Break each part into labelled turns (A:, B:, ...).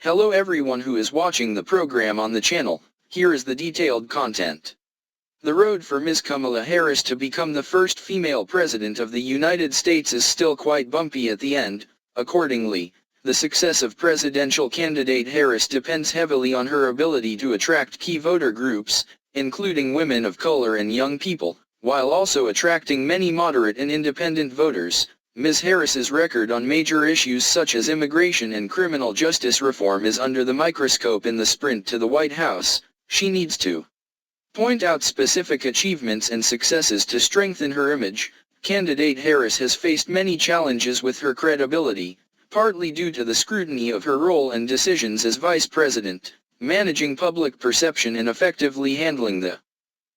A: Hello everyone who is watching the program on the channel. Here is the detailed content. The road for Ms. Kamala Harris to become the first female president of the United States is still quite bumpy at the end. Accordingly, the success of presidential candidate Harris depends heavily on her ability to attract key voter groups, including women of color and young people, while also attracting many moderate and independent voters. Ms. Harris's record on major issues such as immigration and criminal justice reform is under the microscope in the sprint to the White House. She needs to point out specific achievements and successes to strengthen her image. Candidate Harris has faced many challenges with her credibility, partly due to the scrutiny of her role and decisions as vice president. Managing public perception and effectively handling the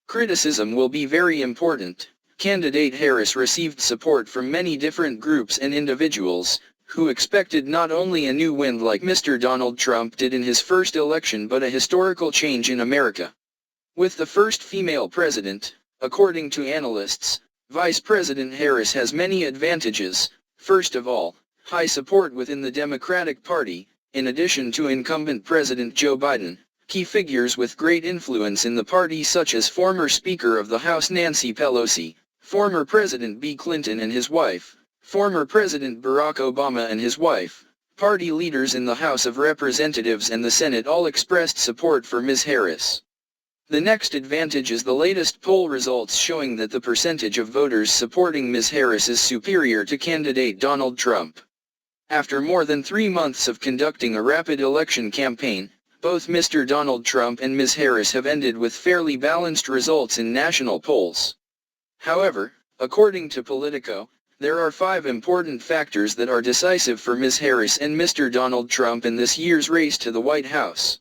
A: criticism will be very important. Candidate Harris received support from many different groups and individuals, who expected not only a new wind like Mr. Donald Trump did in his first election but a historical change in America. With the first female president, according to analysts, Vice President Harris has many advantages. First of all, high support within the Democratic Party, in addition to incumbent President Joe Biden. Key figures with great influence in the party such as former Speaker of the House Nancy Pelosi, former President Bill Clinton and his wife, former President Barack Obama and his wife, party leaders in the House of Representatives and the Senate all expressed support for Ms. Harris. The next advantage is the latest poll results showing that the percentage of voters supporting Ms. Harris is superior to candidate Donald Trump. After more than 3 months of conducting a rapid election campaign, both Mr. Donald Trump and Ms. Harris have ended with fairly balanced results in national polls. However, according to Politico, there are 5 important factors that are decisive for Ms. Harris and Mr. Donald Trump in this year's race to the White House.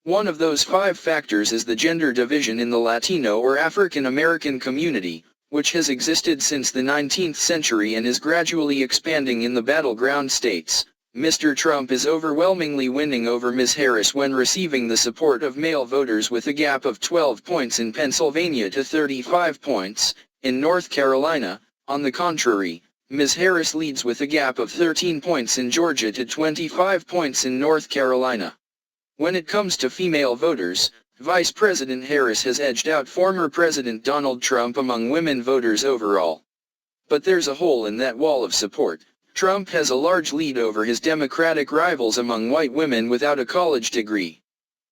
A: One of those 5 factors is the gender division in the Latino or African American community, which has existed since the 19th century and is gradually expanding in the battleground states. Mr. Trump is overwhelmingly winning over Ms. Harris when receiving the support of male voters with a gap of 12 points in Pennsylvania to 35 points. In North Carolina, on the contrary, Ms. Harris leads with a gap of 13 points in Georgia to 25 points in North Carolina. When it comes to female voters, Vice President Harris has edged out former President Donald Trump among women voters overall. But there's a hole in that wall of support. Trump has a large lead over his Democratic rivals among white women without a college degree.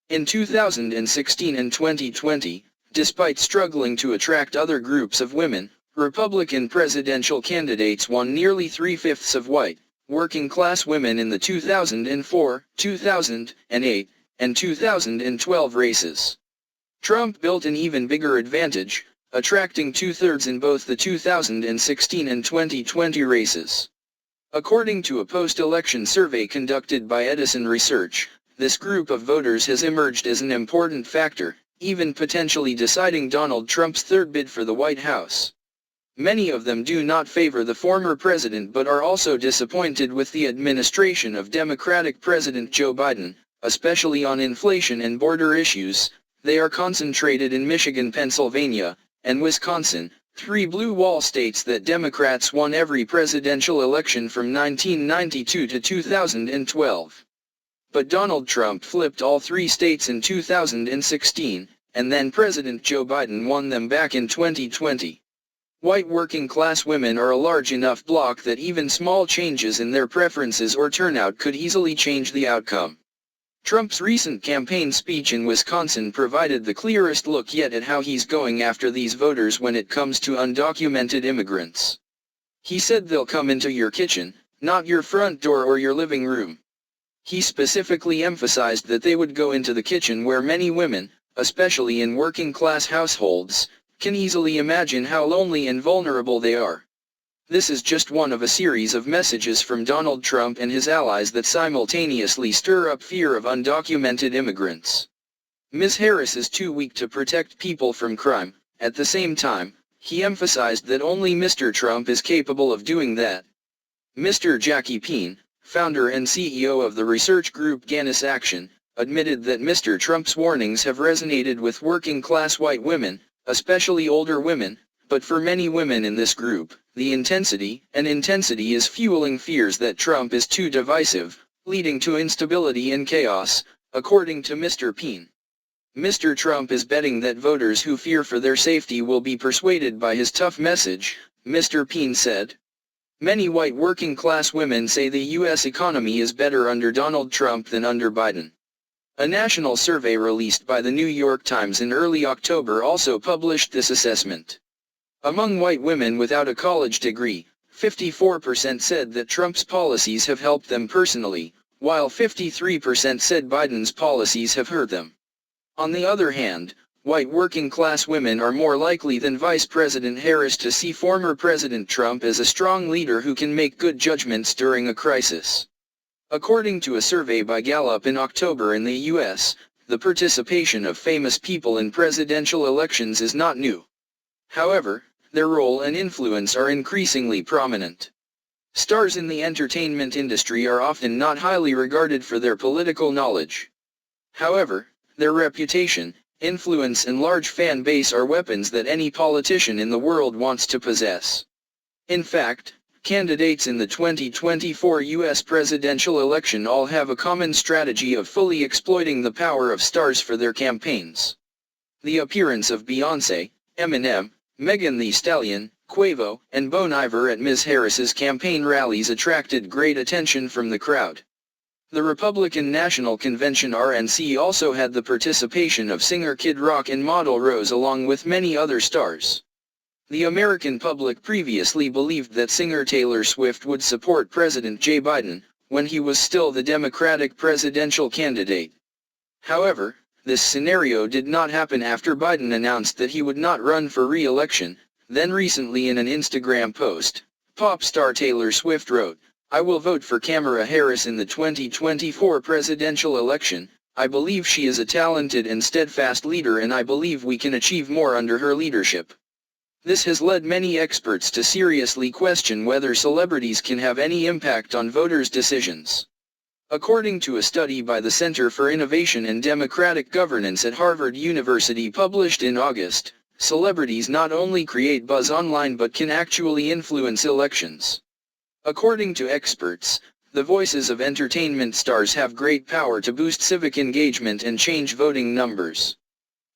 A: In 2016 and 2020, despite struggling to attract other groups of women, Republican presidential candidates won nearly 3/5 of white, working-class women in the 2004, 2008, and 2012 races. Trump built an even bigger advantage, attracting 2/3 in both the 2016 and 2020 races. According to a post-election survey conducted by Edison Research, this group of voters has emerged as an important factor, even potentially deciding Donald Trump's third bid for the White House. Many of them do not favor the former president but are also disappointed with the administration of Democratic President Joe Biden, especially on inflation and border issues. They are concentrated in Michigan, Pennsylvania, and Wisconsin, 3 blue wall states that Democrats won every presidential election from 1992 to 2012. But Donald Trump flipped all 3 states in 2016, and then President Joe Biden won them back in 2020. White working-class women are a large enough bloc that even small changes in their preferences or turnout could easily change the outcome. Trump's recent campaign speech in Wisconsin provided the clearest look yet at how he's going after these voters when it comes to undocumented immigrants. He said they'll come into your kitchen, not your front door or your living room. He specifically emphasized that they would go into the kitchen where many women, especially in working-class households, can easily imagine how lonely and vulnerable they are. This is just one of a series of messages from Donald Trump and his allies that simultaneously stir up fear of undocumented immigrants. Ms. Harris is too weak to protect people from crime. At the same time, he emphasized that only Mr. Trump is capable of doing that. Mr. Jackie Payne, founder and CEO of the research group Ganis Action, admitted that Mr. Trump's warnings have resonated with working-class white women, especially older women, but for many women in this group, the intensity is fueling fears that Trump is too divisive. leading to instability and chaos, according to Mr. Peen. Mr. Trump is betting that voters who fear for their safety will be persuaded by his tough message, Mr. Peen said. Many white working-class women say the U.S. economy is better under Donald Trump than under Biden. A national survey released by the New York Times in early October also published this assessment. Among white women without a college degree, 54% said that Trump's policies have helped them personally, while 53% said Biden's policies have hurt them. On the other hand, white working-class women are more likely than Vice President Harris to see former President Trump as a strong leader who can make good judgments during a crisis. According to a survey by Gallup in October in the U.S., the participation of famous people in presidential elections is not new. However, their role and influence are increasingly prominent. Stars in the entertainment industry are often not highly regarded for their political knowledge. However, their reputation, influence and large fan base are weapons that any politician in the world wants to possess. In fact, candidates in the 2024 U.S. presidential election all have a common strategy of fully exploiting the power of stars for their campaigns. The appearance of Beyoncé, Eminem, Megan Thee Stallion, Quavo, and Bon Iver at Ms. Harris's campaign rallies attracted great attention from the crowd. The Republican National Convention RNC also had the participation of singer Kid Rock and model Rose along with many other stars. The American public previously believed that singer Taylor Swift would support President Joe Biden, when he was still the Democratic presidential candidate. However, this scenario did not happen after Biden announced that he would not run for re-election. Then recently in an Instagram post, pop star Taylor Swift wrote, "I will vote for Kamala Harris in the 2024 presidential election. I believe she is a talented and steadfast leader and I believe we can achieve more under her leadership." This has led many experts to seriously question whether celebrities can have any impact on voters' decisions. According to a study by the Center for Innovation and Democratic Governance at Harvard University published in August, celebrities not only create buzz online but can actually influence elections. According to experts, the voices of entertainment stars have great power to boost civic engagement and change voting numbers.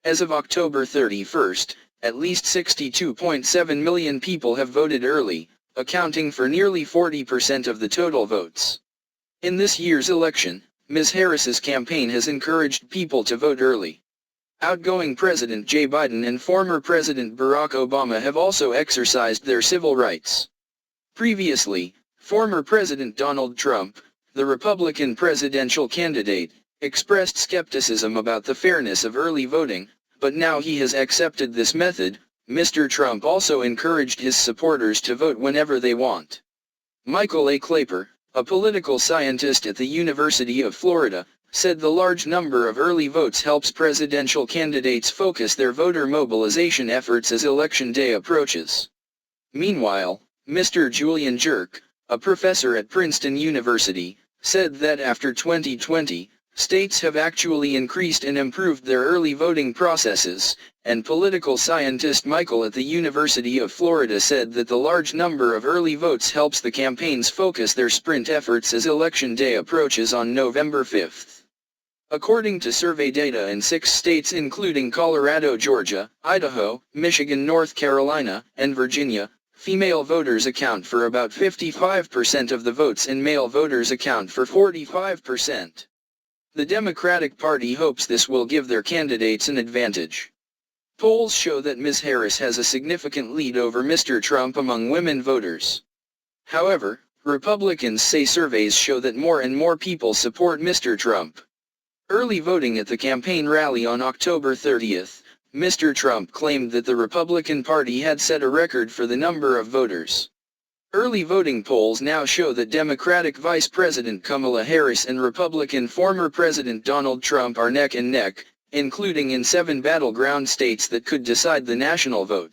A: As of October 31st, at least 62.7 million people have voted early, accounting for nearly 40% of the total votes. In this year's election, Ms. Harris's campaign has encouraged people to vote early. Outgoing President Joe Biden and former President Barack Obama have also exercised their civil rights. Previously, former President Donald Trump, the Republican presidential candidate, expressed skepticism about the fairness of early voting, but now he has accepted this method. Mr. Trump also encouraged his supporters to vote whenever they want. Michael A. Clapper, a political scientist at the University of Florida, said the large number of early votes helps presidential candidates focus their voter mobilization efforts as Election Day approaches. Meanwhile, Mr. Julian Jerk, a professor at Princeton University, said that after 2020, states have actually increased and improved their early voting processes, and political scientist Michael at the University of Florida said that the large number of early votes helps the campaigns focus their sprint efforts as Election Day approaches on November 5th. According to survey data in 6 states including Colorado, Georgia, Idaho, Michigan, North Carolina, and Virginia, female voters account for about 55% of the votes and male voters account for 45%. The Democratic Party hopes this will give their candidates an advantage. Polls show that Ms. Harris has a significant lead over Mr. Trump among women voters. However, Republicans say surveys show that more and more people support Mr. Trump. Early voting at the campaign rally on October 30th, Mr. Trump claimed that the Republican Party had set a record for the number of voters. Early voting polls now show that Democratic Vice President Kamala Harris and Republican former President Donald Trump are neck and neck, including in 7 battleground states that could decide the national vote.